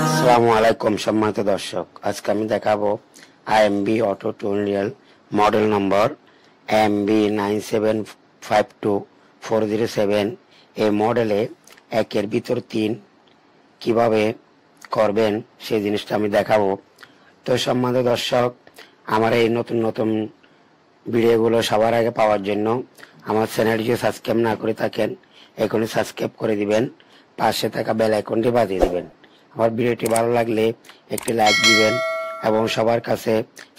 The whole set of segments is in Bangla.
আসসালামু আলাইকুম সম্মানিত দর্শক, আজকে আমি দেখাবো IMB auto tutorial model number MB9752407। এই মডেলে একের ভিতর 3 কিভাবে করবেন সেই জিনিসটা আমি দেখাবো। তো সম্মানিত দর্শক, আমার এই নতুন নতুন ভিডিওগুলো সবার আগে পাওয়ার জন্য আমার চ্যানেলটি যদি সাবস্ক্রাইব না করে থাকেন এখনই সাবস্ক্রাইব করে দিবেন, পাশে থাকা বেল আইকনটি বাজিয়ে দিবেন। আমার ভিডিওটি ভালো লাগলে একটি লাইক দিবেন এবং সবার কাছে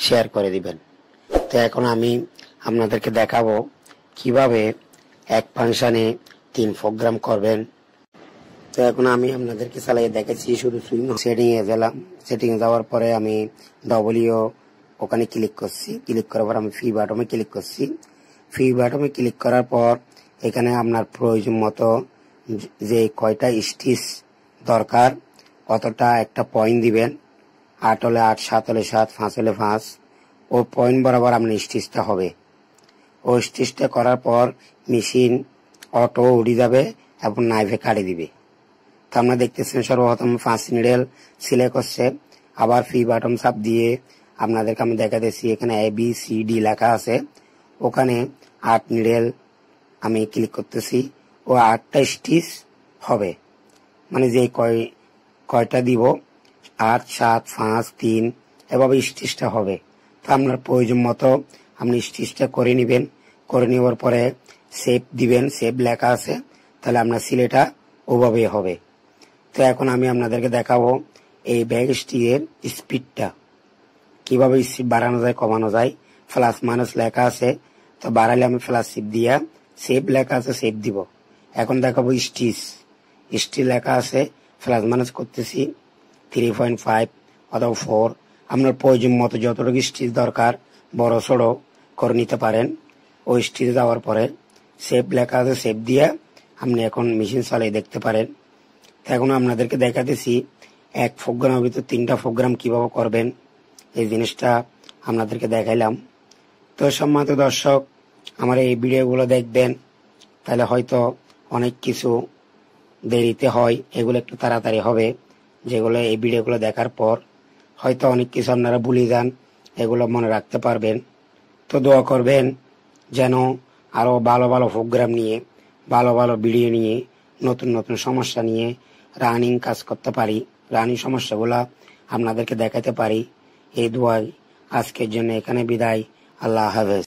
শেয়ার করে দিবেন। তো এখন আমি আপনাদেরকে দেখাবো কিভাবে এক ফাংশনে 3 প্রোগ্রাম করবেন। তো এখন আমি আপনাদেরকে চালিয়ে দেখেছি, শুধু সুইং সেটিংয়ে গেলাম। সেটিং যাওয়ার পরে আমি ডব্লিউ ওখানে ক্লিক করছি। ক্লিক করার পর আমি ফ্রি বাটনে ক্লিক করছি। ফ্রি বাটনে ক্লিক করার পর এখানে আপনার প্রয়োজন মতো যে কয়টা স্টিচ দরকার অতটা একটা পয়েন্ট দিবেন। 8 হলে 8, 7 হলে 7, 5 হলে 5। ও পয়েন্ট বরাবর আপনার স্টিচটা হবে। ও স্টিচটা করার পর মেশিন অটো উড়ে যাবে এবং নাইফে কাটে দিবে। তো আপনারা দেখতেছেন সর্বপ্রথম 5 নিডেল সিলেক্ট করছে, আবার ফ্রি বাটন চাপ দিয়ে আপনাদেরকে আমি দেখাতেছি। এখানে ABCD লেখা আছে, ওখানে 8 নিডেল আমি ক্লিক করতেছি। ও 8টা স্টিচ হবে, মানে যে কয়টা দিব 8, 7, 5, 3 এভাবে স্টিচটা হবে। তো আপনার প্রয়োজন মতো আপনি স্টিচটা করে নেবেন। করে নেওয়ার পরে সেভ দিবেন, সেভ লেখা আছে, তাহলে আপনার সিলেটা ওভাবে হবে। তো এখন আমি আপনাদেরকে দেখাবো এই ব্যাক স্টিচের স্পিডটা কিভাবে স্পিড বাড়ানো যায় কমানো যায়। প্লাস মাইনাস লেখা আছে, তো বাড়ালে আমি প্লাস সেভ দিয়া, সেভ লেখা আছে সেভ দিব। এখন দেখাবো স্টিচ লেখা আছে, প্লাস মাইনাস করতেছি 3.5 অথবা 4। আপনার প্রয়োজন মতো যতটুকু স্টিচ দরকার বড় ছোট করে নিতে পারেন। ওই স্টিচ দেওয়ার পরে সেভ লেখা আছে, সেভ দিয়ে আপনি এখন মেশিন চালিয়ে দেখতে পারেন। এখন আপনাদেরকে দেখাতেছি এক প্রোগ্রামের ভিতর 3টা প্রোগ্রাম কিভাবে করবেন, এই জিনিসটা আপনাদেরকে দেখাইলাম। তো সম্মানিত দর্শক, আমার এই ভিডিওগুলো দেখবেন, তাহলে হয়তো অনেক কিছু দেরিতে হয়, এগুলো একটু তাড়াতাড়ি হবে। যেগুলো এই ভিডিওগুলো দেখার পর হয়তো অনেক কিছু আপনারা ভুলে যান, এগুলো মনে রাখতে পারবেন। তো দোয়া করবেন যেন আরো ভালো ভালো প্রোগ্রাম নিয়ে, ভালো ভালো ভিডিও নিয়ে, নতুন নতুন সমস্যা নিয়ে রানিং কাজ করতে পারি, রানিং সমস্যাগুলা আপনাদেরকে দেখাতে পারি। এই দোয়াই আজকের জন্য এখানে বিদায়। আল্লাহ হাফেজ।